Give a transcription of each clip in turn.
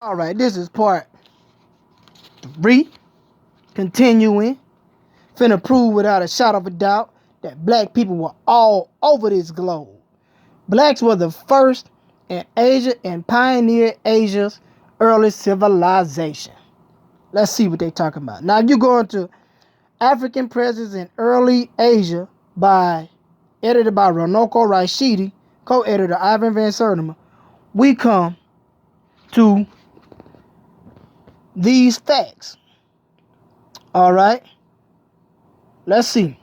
All right, this is part 3, continuing. Finna prove without a shadow of a doubt that black people were all over this globe. Blacks were the first in Asia and pioneered Asia's early civilization. Let's see what they talking about. Now, if you go into African Presence in Early Asia edited by Ronoko Rashidi, co-editor Ivan Van Sertima, we come to these facts. All right, let's see.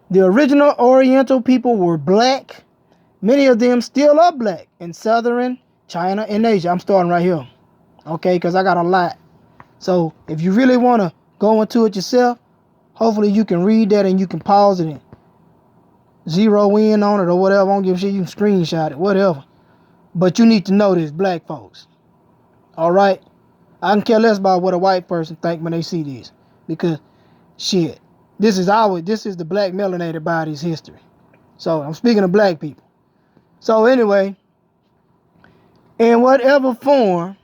The original Oriental people were black. Many of them still are black in southern China and Asia. I'm starting right here, okay, because I got a lot. So if you really want to go into it yourself, hopefully you can read that and you can pause it and zero in on it or whatever. I don't give a shit. You can screenshot it, whatever. But you need to know this, black folks. All right? I can care less about what a white person think when they see this. Because, shit, this is the black melanated body's history. So, I'm speaking of black people. So, anyway, in whatever form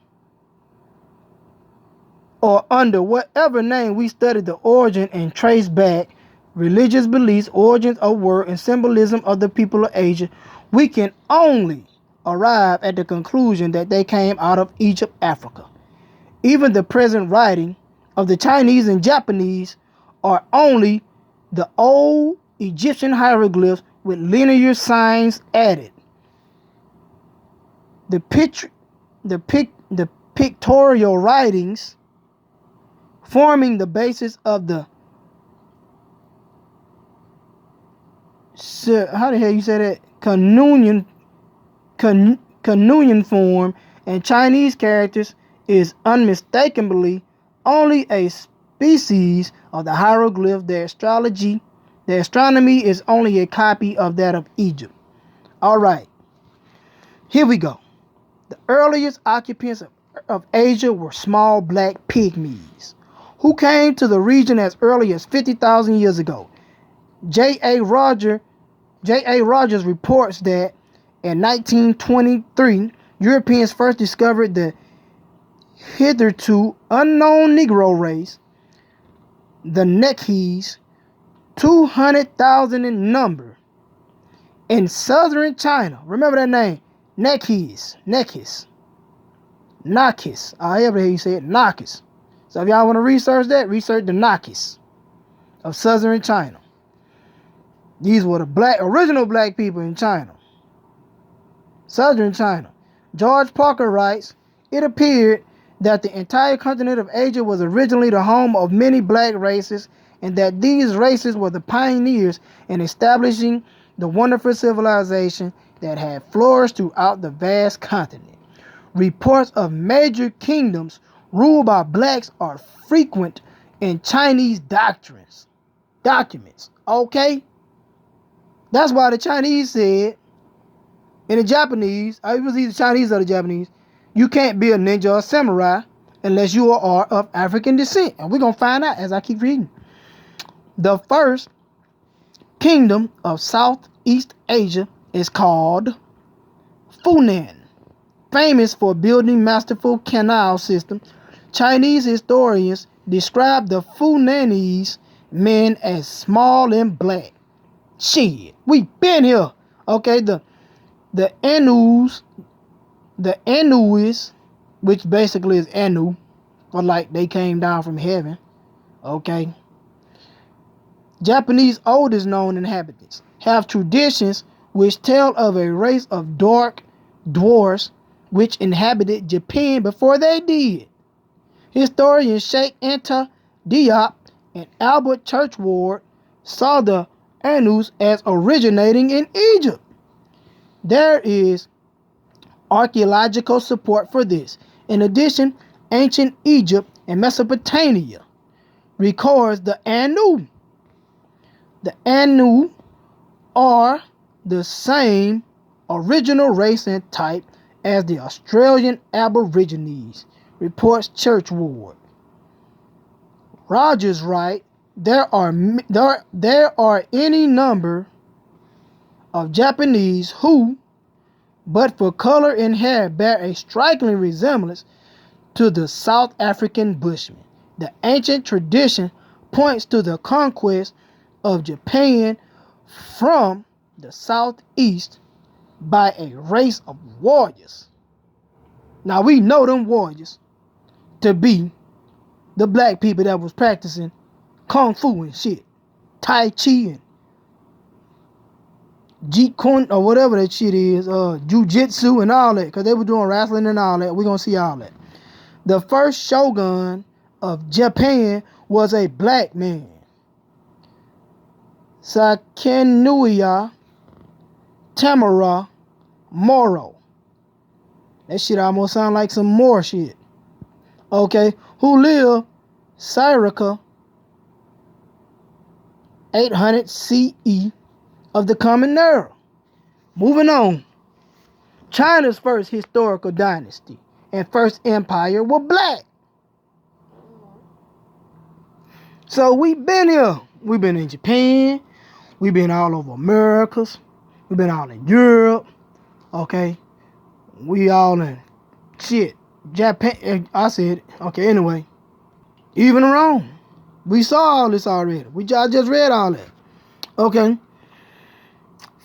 or under whatever name we study the origin and trace back religious beliefs, origins of word, and symbolism of the people of Asia, we can only arrive at the conclusion that they came out of Egypt, Africa. Even the present writing of the Chinese and Japanese are only the old Egyptian hieroglyphs with linear signs added. The pictorial writings forming the basis of the how the hell you say that? Canonian form and Chinese characters is unmistakably only a species of the hieroglyph. The astronomy is only a copy of that of Egypt. All right, here we go. The earliest occupants of Asia were small black pygmies who came to the region as early as 50,000 years ago. J.A. Rogers reports that in 1923, Europeans first discovered the hitherto unknown Negro race, the Nekhis, 200,000 in number, in southern China. Remember that name, Nekhis. However you say it, Nakis. So if y'all want to research that, research the Nakis of southern China. These were the original black people in China. Southern China. George Parker writes, it appeared that the entire continent of Asia was originally the home of many black races, and that these races were the pioneers in establishing the wonderful civilization that had flourished throughout the vast continent. Reports of major kingdoms ruled by blacks are frequent in Chinese documents. Okay? That's why the Chinese said, in the Japanese, it was either Chinese or the Japanese, you can't be a ninja or a samurai unless you are of African descent. And we're going to find out as I keep reading. The first kingdom of Southeast Asia is called Funan, famous for building masterful canal systems. Chinese historians describe the Funanese men as small and black. Shit, we been here. Okay, the Anus, which basically is Anu, or like they came down from heaven. Okay. Japanese oldest known inhabitants have traditions which tell of a race of dark dwarfs which inhabited Japan before they did. Historians Sheikh Anta Diop and Albert Churchward saw the Anus as originating in Egypt. There is archaeological support for this. In addition, ancient Egypt and Mesopotamia records the Anu. The Anu are the same original race and type as the Australian Aborigines, reports Churchward. Rogers writes, there are any number of Japanese who, but for color and hair bear a striking resemblance to the South African Bushmen. The ancient tradition points to the conquest of Japan from the southeast by a race of warriors. Now we know them warriors to be the black people that was practicing kung fu and shit, tai chi and jeet kune or whatever that shit is, jujitsu and all that, because they were doing wrestling and all that. We're gonna see all that. The first shogun of Japan was a black man, Sakenuya Tamura Moro. That shit almost sound like some more shit. Okay, who lived circa 800 CE of the Common Era. Moving on. China's first historical dynasty and first empire were black. So we've been here. We've been in Japan. We've been all over Americas. We've been all in Europe. Okay. We all in shit. Japan. I said it. Okay, anyway. Even Rome. We saw all this already. I just read all that. Okay.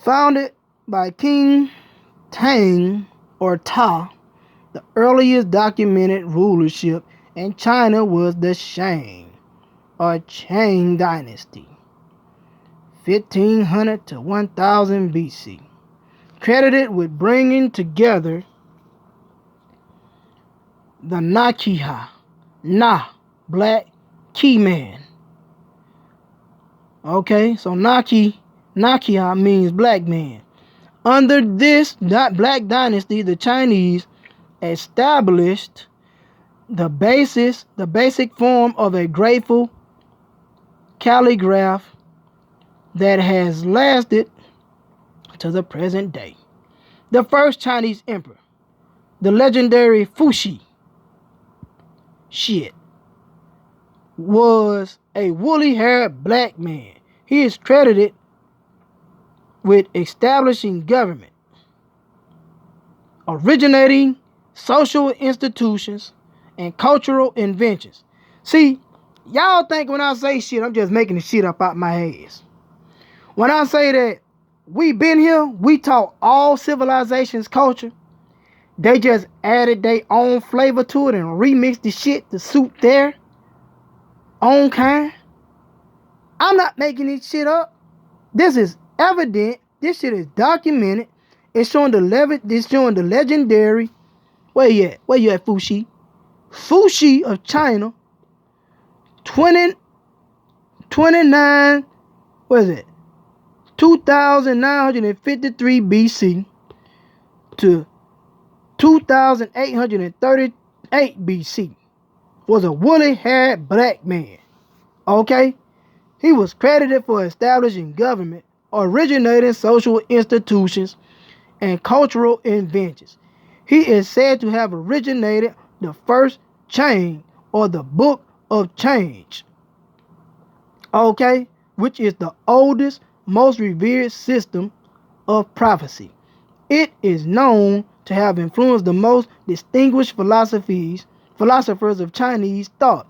Founded by King Tang or Ta, the earliest documented rulership in China was the Shang or Qing dynasty, 1500 to 1000 BC. Credited with bringing together the Nakiha, black key man. Okay, so Nakiha means black man. Under this black dynasty, the Chinese established the basic form of a graceful calligraph that has lasted to the present day. The first Chinese emperor, the legendary Fuxi, was a woolly-haired black man. He is credited with establishing government, originating social institutions, and cultural inventions. See, y'all think when I say shit, I'm just making the shit up out my ass. When I say that we been here, we taught all civilizations culture. They just added their own flavor to it and remixed the shit to suit their own kind. I'm not making this shit up. This is evident. This shit is documented. It's showing the legendary. Where you at? Where you at, Fuxi? Fuxi of China. 29. What is it? 2953 BC to 2838 BC was a woolly-haired black man. Okay? He was credited for establishing government, originating social institutions, and cultural inventions. He is said to have originated the first chain or the Book of Change. Okay? Which is the oldest, most revered system of prophecy. It is known to have influenced the most distinguished philosophers of Chinese thought.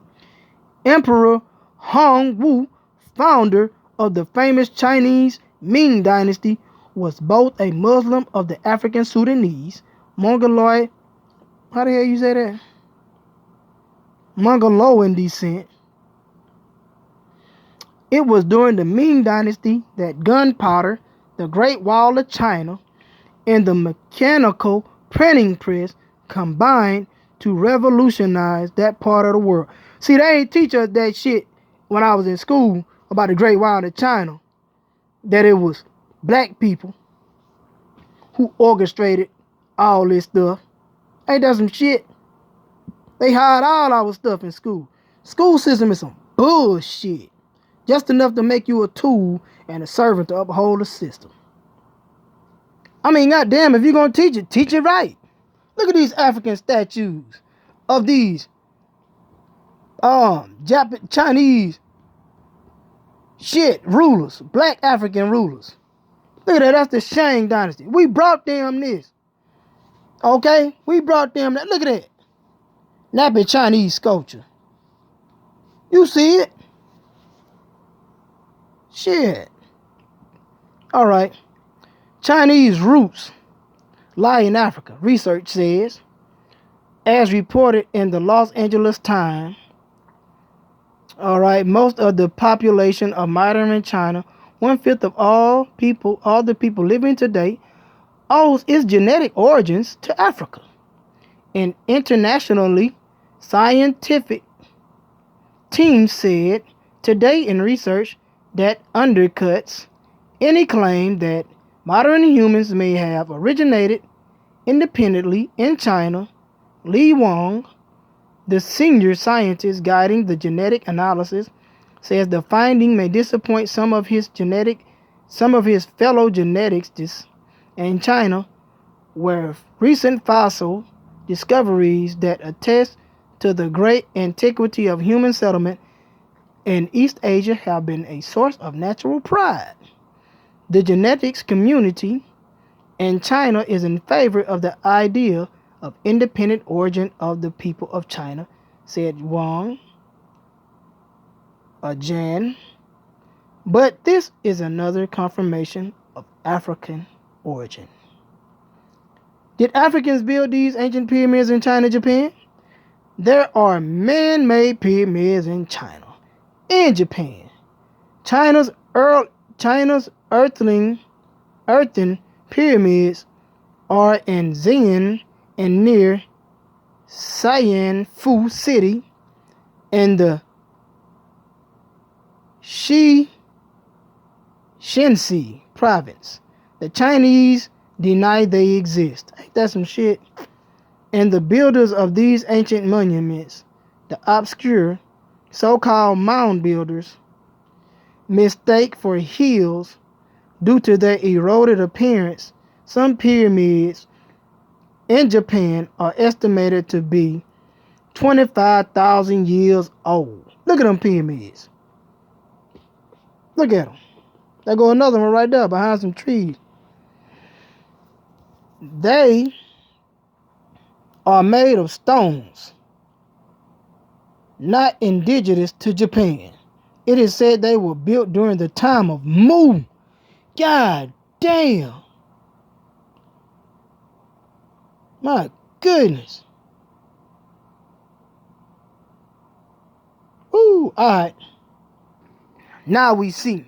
Emperor Hongwu, founder of the famous Chinese Ming dynasty, was both a Muslim of the African Sudanese, Mongoloid, how the hell you say that? Mongoloan descent. It was during the Ming dynasty that gunpowder, the Great Wall of China, and the mechanical printing press combined to revolutionize that part of the world. See, they ain't teach us that shit when I was in school about the Great Wall of China, that it was black people who orchestrated all this stuff. Ain't that some shit? They hide all our stuff in school. School system is some bullshit. Just enough to make you a tool and a servant to uphold the system. I mean, goddamn, if you're going to teach it right. Look at these African statues of these Chinese rulers, black African rulers. Look at that, that's the Shang dynasty. We brought them this. Okay? We brought them that. Look at that. Nappy Chinese sculpture. You see it? Shit. All right. Chinese roots lie in Africa, research says, as reported in the Los Angeles Times. All right. Most of the population of modern China, 1/5 of all the people living today, owes its genetic origins to Africa. An internationally scientific team said today in research that undercuts any claim that modern humans may have originated independently in China. Li Wang, the senior scientist guiding the genetic analysis, says the finding may disappoint some of his fellow geneticists in China, where recent fossil discoveries that attest to the great antiquity of human settlement in East Asia have been a source of natural pride. The genetics community in China is in favor of the idea of independent origin of the people of China, said Wang Jan. But this is another confirmation of African origin. Did Africans build these ancient pyramids in China, Japan? There are man-made pyramids in China. In Japan, China's earthen pyramids are in Xi'an and near Saiyan-Fu City in the Shenxi province. The Chinese deny they exist. Ain't that some shit? And the builders of these ancient monuments, the obscure so-called mound builders, mistake for hills due to their eroded appearance. Some pyramids in Japan are estimated to be 25,000 years old. Look at them pyramids. Look at them. There go another one right there behind some trees. They are made of stones, not indigenous to Japan. It is said they were built during the time of Mu. God damn. My goodness. Ooh, alright. Now we see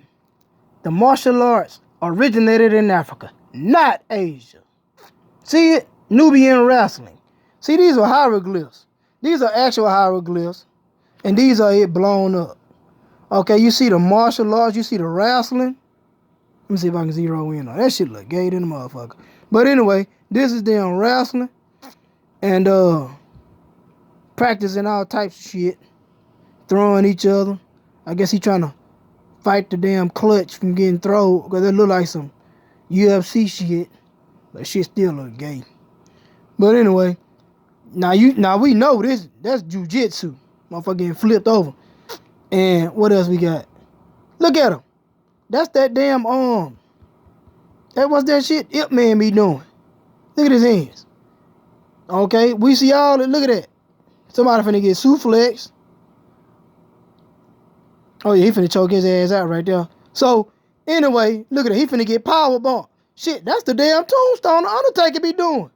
the martial arts originated in Africa, not Asia. See it? Nubian wrestling. See, these are hieroglyphs. These are actual hieroglyphs, and these are it blown up. Okay, you see the martial arts, you see the wrestling. Let me see if I can zero in on that. Shit look gay than a motherfucker. But anyway, this is them wrestling and practicing all types of shit, throwing each other. I guess he trying to fight the damn clutch from getting thrown because it look like some UFC shit, but shit still look gay. But anyway, now we know this. That's jujitsu. Motherfucker getting flipped over. And what else we got? Look at him. That's that damn That was that shit Ip Man be doing. Look at his hands. Okay, we see all that. Look at that. Somebody finna get suplex. Oh yeah, he finna choke his ass out right there. So anyway, look at it. He finna get power bomb. Shit, that's the damn tombstone the Undertaker be doing.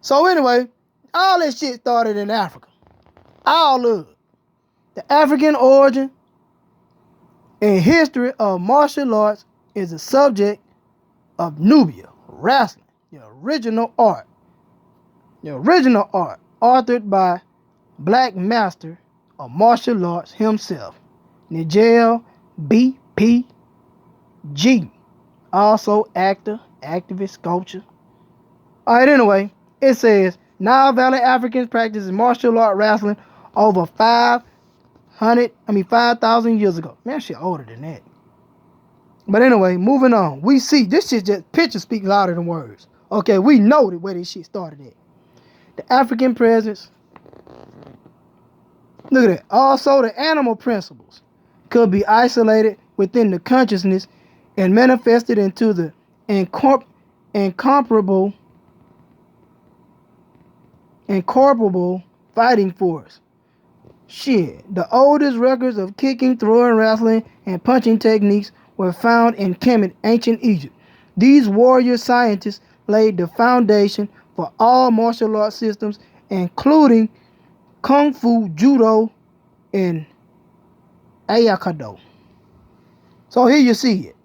So anyway, all that shit started in Africa. All of it. The African origin and history of martial arts is a subject of Nubia, wrestling, the original art. The original art, authored by Black Master of Martial Arts himself, Nigel B.P.G. Also actor, activist, sculptor. Alright, anyway, it says, Nile Valley Africans practiced martial art wrestling over 5,000 years ago. Man, shit older than that. But anyway, moving on. We see, this shit just, pictures speak louder than words. Okay, we know where this shit started at. The African presence. Look at that. Also, the animal principles could be isolated within the consciousness and manifested into the incomparable incomparable fighting force. Shit, the oldest records of kicking, throwing, wrestling, and punching techniques were found in Kemet, ancient Egypt. These warrior scientists laid the foundation for all martial arts systems, including Kung Fu, Judo, and Aikido. So here you see it.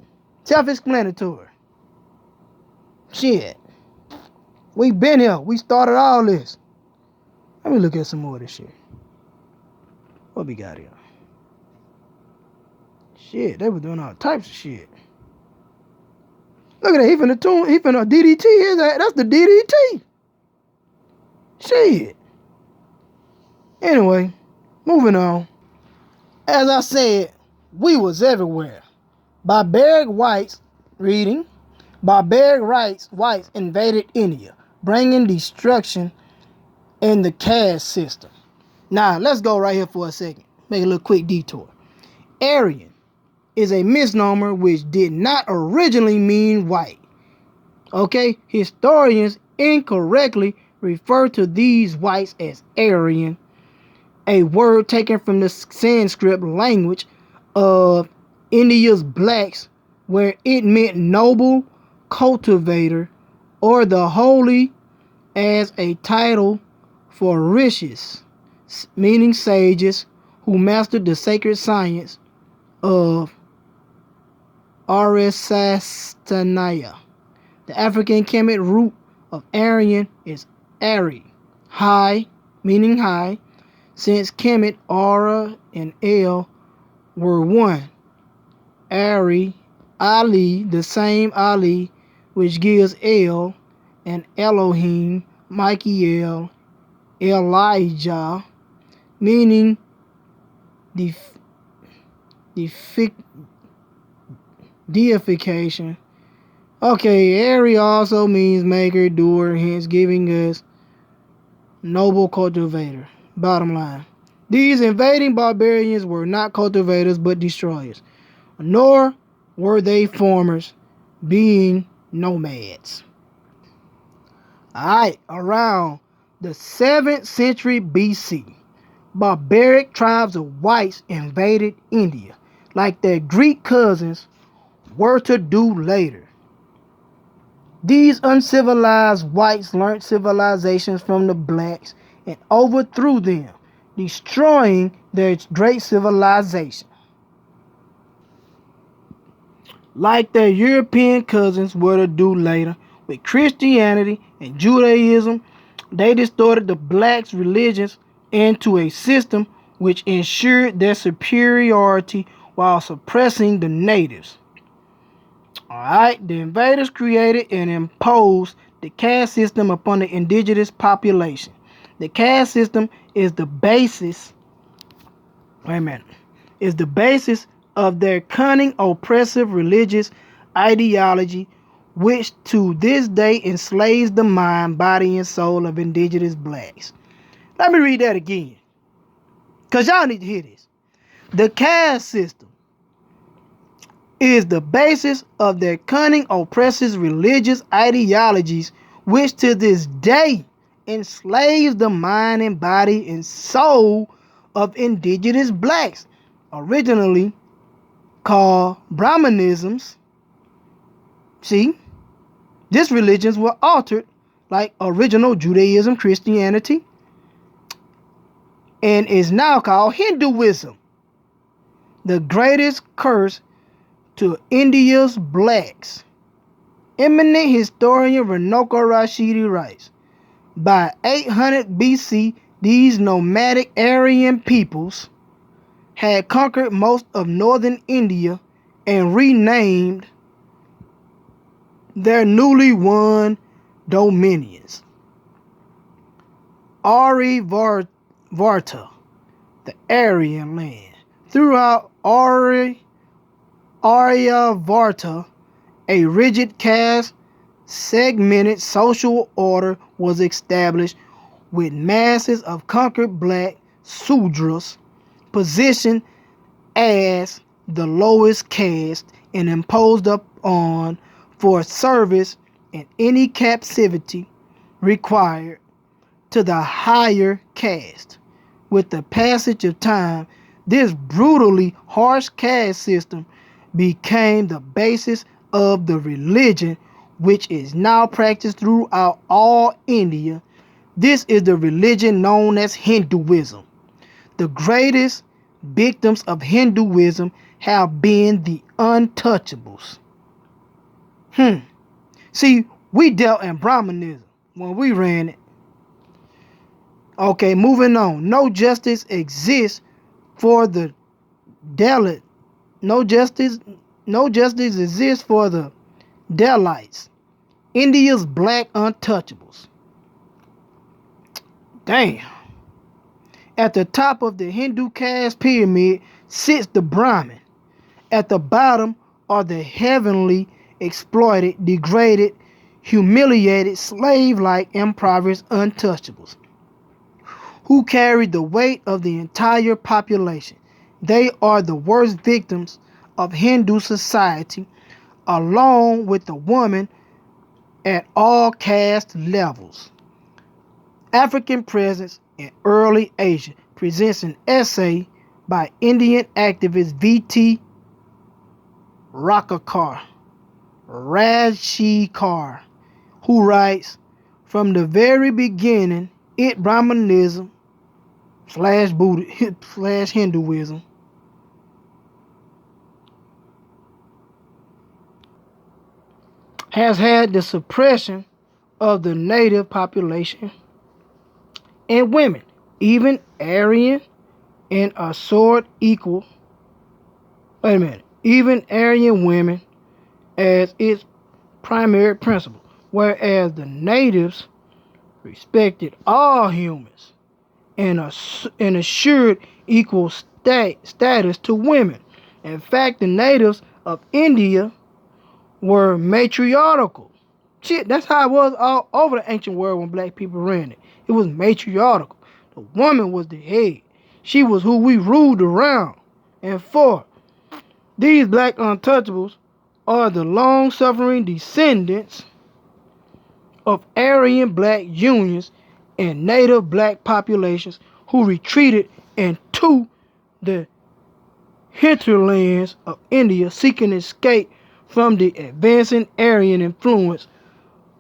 Self-explanatory. Shit. We been here. We started all this. Let me look at some more of this shit. What we got here? Shit, they were doing all types of shit. Look at that. He finna DDT. That's the DDT. Shit. Anyway, moving on. As I said, we was everywhere. Barbaric whites invaded India, bringing destruction in the caste system. Now, let's go right here for a second. Make a little quick detour. Aryan is a misnomer which did not originally mean white. Okay? Historians incorrectly refer to these whites as Aryan, a word taken from the Sanskrit language of India's blacks, where it meant noble cultivator or the holy, as a title for rishis, meaning sages who mastered the sacred science of Arisastanaya. The African Kemet root of Aryan is Ari, high, meaning high, since Kemet, Ara, and El were one. Ari, Ali, the same Ali, which gives El, and Elohim, Michael, Elijah, meaning deification. Okay, Ari also means maker, doer, hence giving us noble cultivator. Bottom line, these invading barbarians were not cultivators but destroyers, nor were they farmers, being nomads. Alright, around the 7th century BC, barbaric tribes of whites invaded India, like their Greek cousins were to do later. These uncivilized whites learned civilizations from the blacks and overthrew them, destroying their great civilization. Like their European cousins were to do later with Christianity and Judaism, they distorted the blacks' religions into a system which ensured their superiority while suppressing the natives. Alright, the invaders created and imposed the caste system upon the indigenous population. The caste system is the basis of their cunning, oppressive religious ideology, which to this day enslaves the mind, body, and soul of indigenous blacks. Let me read that again, because y'all need to hear this. The caste system is the basis of their cunning, oppressive religious ideologies, which to this day enslaves the mind and body and soul of indigenous blacks, originally called Brahmanisms. See, these religions were altered like original Judaism, Christianity, and is now called Hinduism. The greatest curse to India's blacks. Eminent historian Renoka Rashidi writes, by 800 BC, these nomadic Aryan peoples had conquered most of northern India and renamed their newly won dominions Aryavarta, the Aryan land. Throughout Aryavarta, a rigid caste segmented social order was established with masses of conquered black Sudras positioned as the lowest caste and imposed upon for service in any captivity required to the higher caste. With the passage of time, this brutally harsh caste system became the basis of the religion which is now practiced throughout all India. This is the religion known as Hinduism. The greatest victims of Hinduism have been the untouchables. See, we dealt in Brahmanism when we ran it. Okay, moving on. No justice exists for the Dalit. No justice exists for the Dalits, India's black untouchables. Damn. At the top of the Hindu caste pyramid sits the Brahmin. At the bottom are the heavenly, exploited, degraded, humiliated, slave-like, impoverished untouchables, who carry the weight of the entire population. They are the worst victims of Hindu society, along with the woman at all caste levels. African Presence in Early Asia presents an essay by Indian activist V.T. Rajshekar, who writes, from the very beginning, Brahmanism / Hinduism has had the suppression of the native population and women, even Aryan and Asord equal. Even Aryan women as its primary principle, whereas the natives respected all humans and assured equal status to women. In fact, the natives of India were matriarchal. Shit, that's how it was all over the ancient world when black people ran it. It was matriarchal. The woman was the head. She was who we ruled around and for. These black untouchables are the long-suffering descendants of Aryan black unions and native black populations who retreated into the hinterlands of India seeking escape from the advancing Aryan influence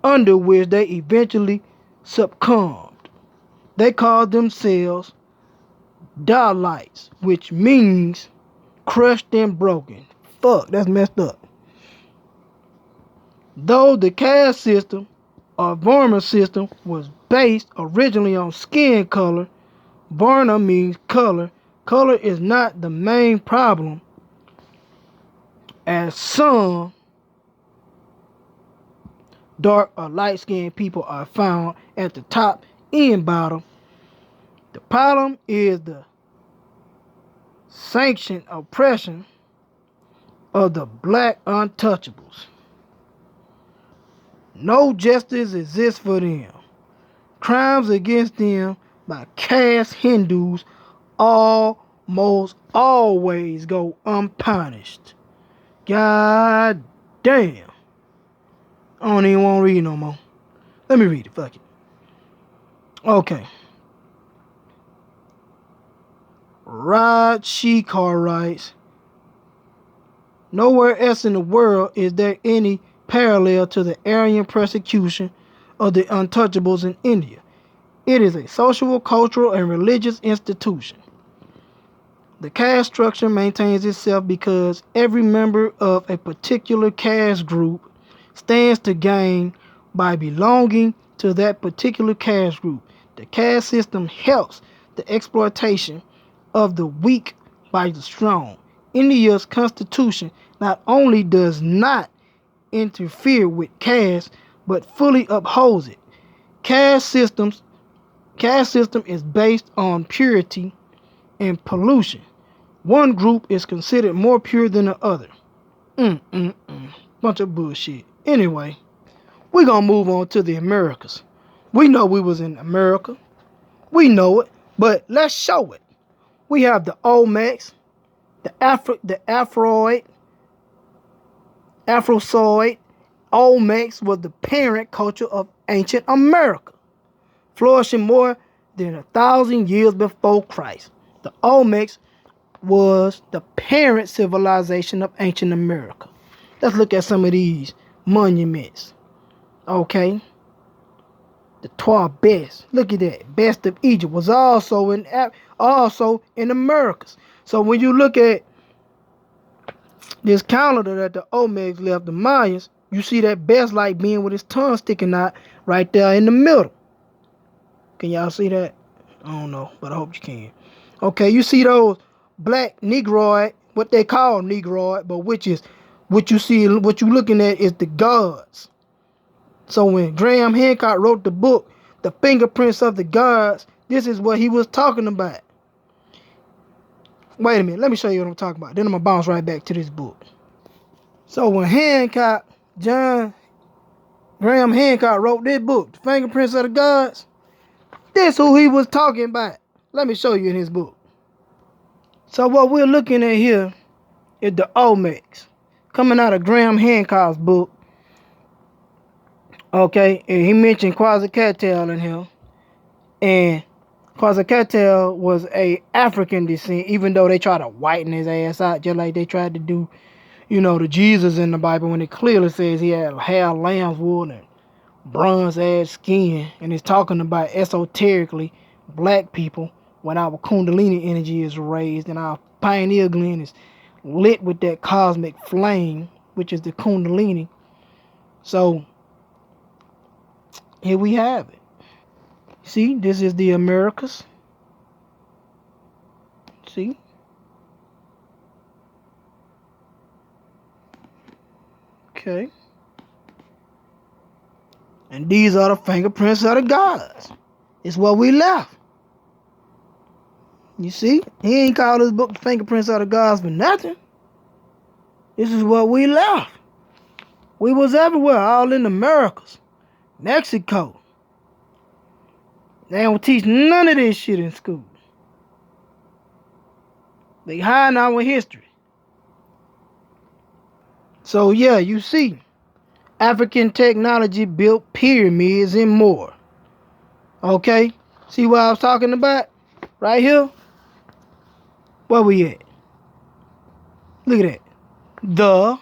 under which they eventually succumbed. They called themselves Dalits, which means crushed and broken. Fuck, that's messed up. Though the caste system or Varna system was based originally on skin color, Varna means color. Color is not the main problem, as some dark or light-skinned people are found at the top and bottom. The problem is the sanctioned oppression of the black untouchables. No justice exists for them. Crimes against them by caste Hindus almost always go unpunished. God damn. I don't even want to read no more. Let me read it. Fuck it. Okay. Rajshekar writes, nowhere else in the world is there any parallel to the Aryan persecution of the untouchables in India. It is a social, cultural, and religious institution. The caste structure maintains itself because every member of a particular caste group stands to gain by belonging to that particular caste group. The caste system helps the exploitation of the weak by the strong. India's constitution not only does not interfere with caste, but fully upholds it. Caste system is based on purity and pollution. One group is considered more pure than the other. Bunch of bullshit. Anyway, we're gonna move on to the Americas. We know we was in America. We know it, but let's show it. We have the Olmecs, the Afroid, Afrosoid. Olmecs was the parent culture of ancient America. flourishing more than 1,000 years before Christ. The Olmecs was the parent civilization of ancient America. Let's look at some of these monuments. Okay. The 12 best. Look at that. Best of Egypt was also in Americas. So when you look at this calendar that the Olmecs left the Mayans, you see that best like being with his tongue sticking out right there in the middle. Can y'all see that? I don't know, but I hope you can. Okay, you see those black Negroid, what they call Negroid, but which is what you see, what you looking at is the gods. So when Graham Hancock wrote the book, The Fingerprints of the Gods, this is what he was talking about. Wait a minute, let me show you what I'm talking about. Then I'm going to bounce right back to this book. So when Graham Hancock wrote this book, The Fingerprints of the Gods, this who he was talking about. Let me show you in his book. So what we're looking at here is the Olmecs, coming out of Graham Hancock's book. Okay, and he mentioned Quetzalcoatl in here. And Quetzalcoatl was a African descent, even though they tried to whiten his ass out, just like they tried to do, the Jesus in the Bible, when it clearly says he had hair, lamb's wool, and bronze-ass skin. And it's talking about esoterically black people when our Kundalini energy is raised and our pineal gland is lit with that cosmic flame, which is the Kundalini. So here we have it. See, this is the Americas. See? Okay. And these are the fingerprints of the gods. It's what we left. You see? He ain't called his book The Fingerprints of the Gods for nothing. This is what we left. We was everywhere, all in the Americas. Mexico. They don't teach none of this shit in school. They hiding our history. So yeah, you see, African technology built pyramids and more. Okay? See what I was talking about? Right here? Where we at? Look at that. The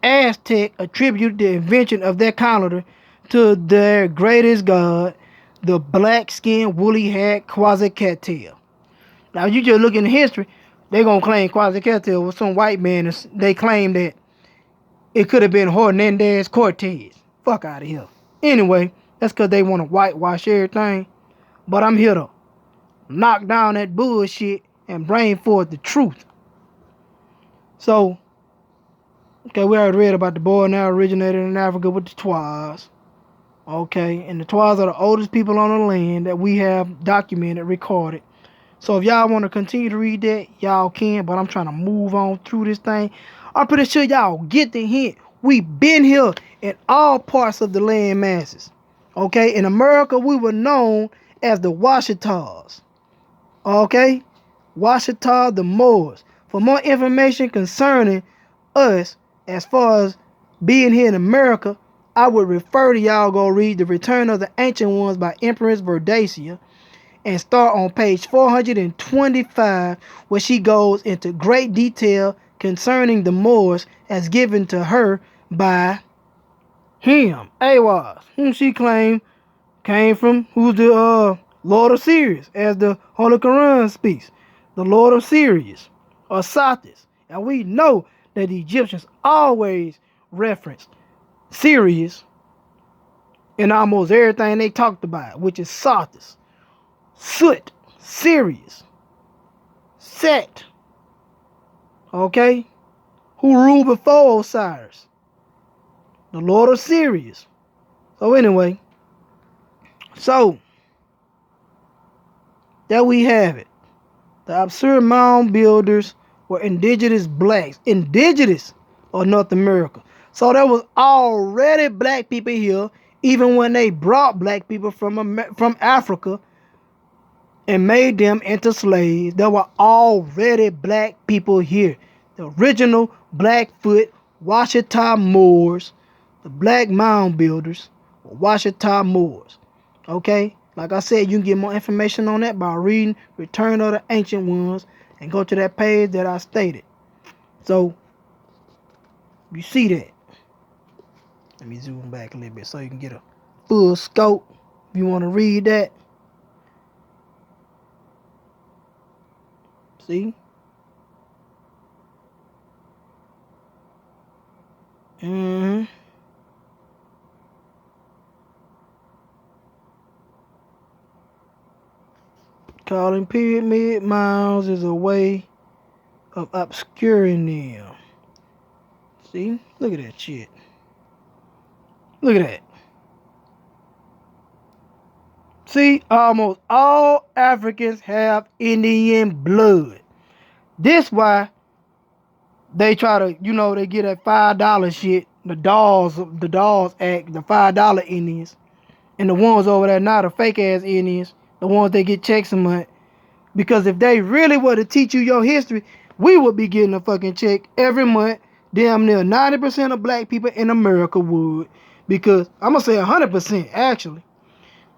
Aztec attributed the invention of their calendar to their greatest god, the black-skinned, woolly-haired Quetzalcoatl. Now, you just look in the history, they're going to claim Quetzalcoatl was some white man, and they claim that it could have been Hernandez Cortez. Fuck out of here. Anyway, that's because they want to whitewash everything. But I'm here to knock down that bullshit and bring forth the truth. So, okay, we already read about the boy now originated in Africa with the Twas. Okay, and the Twas are the oldest people on the land that we have documented, recorded. So if y'all want to continue to read that, y'all can, but I'm trying to move on through this thing. I'm pretty sure y'all get the hint. We been here in all parts of the land masses. Okay, in America, we were known as the Washitas. Okay, Washita the Moors. For more information concerning us, as far as being here in America, I would refer to y'all go read The Return of the Ancient Ones by Empress Verdacia and start on page 425, where she goes into great detail concerning the Moors as given to her by him, Awaz, whom she claimed came from, who's the Lord of Sirius, as the Holy Quran speaks, the Lord of Sirius, or Satis. And we know that the Egyptians always referenced Sirius in almost everything they talked about, which is Satis, Sut, Sirius, Set, okay, who ruled before Osiris, the Lord of Sirius. So anyway, so there we have it. The absurd mound builders were indigenous blacks, indigenous of North America. So there was already black people here, even when they brought black people from Africa and made them into slaves. There were already black people here. The original Blackfoot Washita Moors, the black mound builders, were Washita Moors. Okay? Like I said, you can get more information on that by reading Return of the Ancient Ones and go to that page that I stated. So, you see that. Let me zoom back a little bit so you can get a full scope. If you want to read that. See? Mm-hmm. Calling pyramid mounds is a way of obscuring them. See? Look at that shit. Look at that. See, almost all Africans have Indian blood. This why they try to, they get that $5 shit, the dolls act, the $5 Indians, and the ones over there now, the fake ass Indians, the ones that get checks a month. Because if they really were to teach you your history, we would be getting a fucking check every month. Damn near 90% of black people in America would. Because, I'm going to say 100% actually.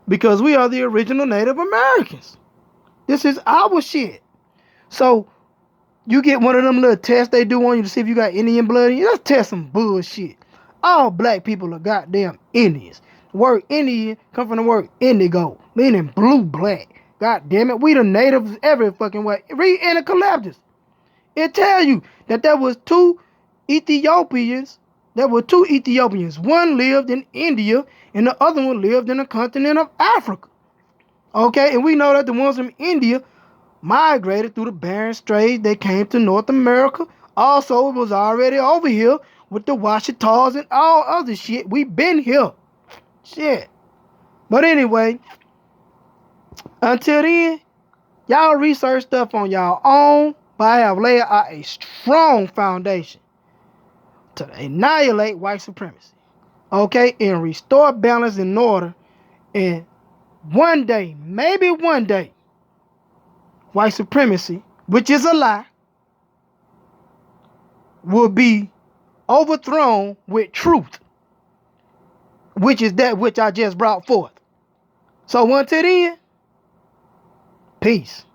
Because we are the original Native Americans. This is our shit. So, you get one of them little tests they do on you to see if you got Indian blood in you. Let's test some bullshit. All black people are goddamn Indians. The word Indian come from the word indigo, meaning blue black. God damn it, we the natives every fucking way. Read Intercolaptus. It tell you that there was two Ethiopians. One lived in India and the other one lived in the continent of Africa. Okay, and we know that the ones from India migrated through the Bering Strait. They came to North America. Also, it was already over here with the Washitars and all other shit. We been here. Shit. But anyway, until then, y'all research stuff on y'all own, but I have laid out a strong foundation to annihilate white supremacy. Okay? And restore balance and order. And one day, maybe one day, white supremacy, which is a lie, will be overthrown with truth, which is that which I just brought forth. So until then, peace.